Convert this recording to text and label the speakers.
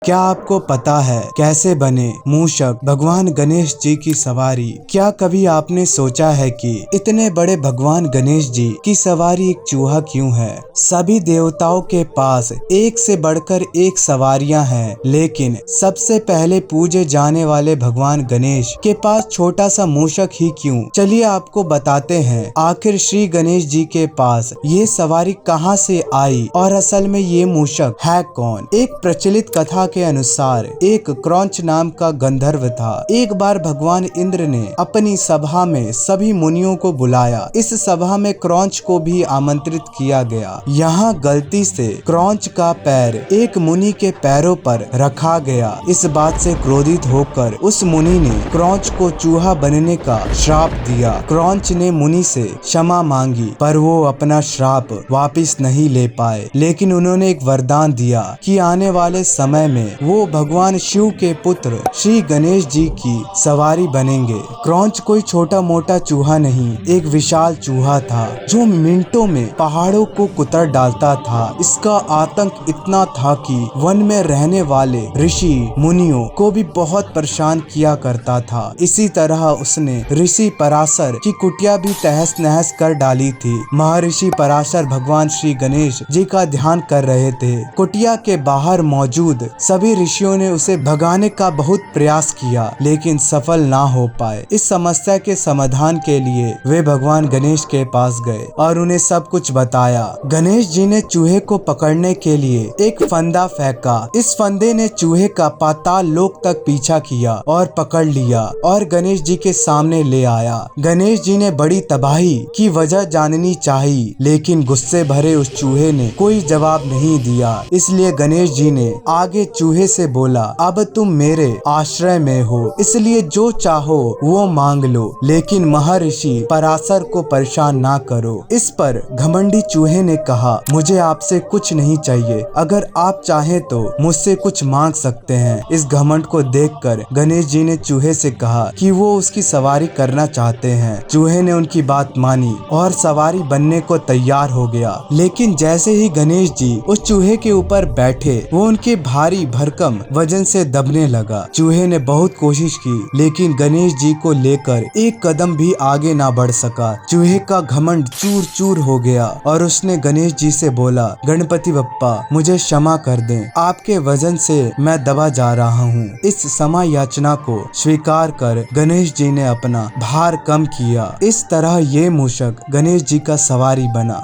Speaker 1: क्या आपको पता है कैसे बने मूषक भगवान गणेश जी की सवारी? क्या कभी आपने सोचा है कि इतने बड़े भगवान गणेश जी की सवारी एक चूहा क्यों है? सभी देवताओं के पास एक से बढ़कर एक सवारियां हैं, लेकिन सबसे पहले पूजे जाने वाले भगवान गणेश के पास छोटा सा मूषक ही क्यों? चलिए आपको बताते हैं आखिर श्री गणेश जी के पास ये सवारी कहां से आई और असल में ये मूषक है कौन। एक प्रचलित कथा के अनुसार एक क्रौंच नाम का गंधर्व था। एक बार भगवान इंद्र ने अपनी सभा में सभी मुनियों को बुलाया। इस सभा में क्रौंच को भी आमंत्रित किया गया। यहाँ गलती से क्रौंच का पैर एक मुनि के पैरों पर रखा गया। इस बात से क्रोधित होकर उस मुनि ने क्रौंच को चूहा बनने का श्राप दिया। क्रौंच ने मुनि से क्षमा मांगी, पर वो अपना श्राप वापिस नहीं ले पाए। लेकिन उन्होंने एक वरदान दिया कि आने वाले समय में वो भगवान शिव के पुत्र श्री गणेश जी की सवारी बनेंगे। क्रौंच कोई छोटा मोटा चूहा नहीं, एक विशाल चूहा था जो मिनटों में पहाड़ों को कुतर डालता था। इसका आतंक इतना था कि वन में रहने वाले ऋषि मुनियों को भी बहुत परेशान किया करता था। इसी तरह उसने ऋषि पराशर की कुटिया भी तहस नहस कर डाली थी। महर्षि पराशर भगवान श्री गणेश जी का ध्यान कर रहे थे। कुटिया के बाहर मौजूद सभी ऋषियों ने उसे भगाने का बहुत प्रयास किया, लेकिन सफल ना हो पाए। इस समस्या के समाधान के लिए वे भगवान गणेश के पास गए और उन्हें सब कुछ बताया। गणेश जी ने चूहे को पकड़ने के लिए एक फंदा फेंका। इस फंदे ने चूहे का पाताल लोक तक पीछा किया और पकड़ लिया और गणेश जी के सामने ले आया। गणेश जी ने बड़ी तबाही की वजह जाननी चाहिए, लेकिन गुस्से भरे उस चूहे ने कोई जवाब नहीं दिया। इसलिए गणेश जी ने आगे चूहे से बोला, अब तुम मेरे आश्रय में हो, इसलिए जो चाहो वो मांग लो, लेकिन महर्षि पराशर को परेशान ना करो। इस पर घमंडी चूहे ने कहा, मुझे आपसे कुछ नहीं चाहिए, अगर आप चाहें तो मुझसे कुछ मांग सकते हैं। इस घमंड को देखकर गणेश जी ने चूहे से कहा कि वो उसकी सवारी करना चाहते हैं। चूहे ने उनकी बात मानी और सवारी बनने को तैयार हो गया। लेकिन जैसे ही गणेश जी उस चूहे के ऊपर बैठे, वो उनके भारी भरकम वजन से दबने लगा। चूहे ने बहुत कोशिश की, लेकिन गणेश जी को लेकर एक कदम भी आगे ना बढ़ सका। चूहे का घमंड चूर चूर हो गया और उसने गणेश जी से बोला, गणपति बप्पा मुझे क्षमा कर दें, आपके वजन से मैं दबा जा रहा हूँ। इस क्षमा याचना को स्वीकार कर गणेश जी ने अपना भार कम किया। इस तरह ये मूषक गणेश जी का सवारी बना।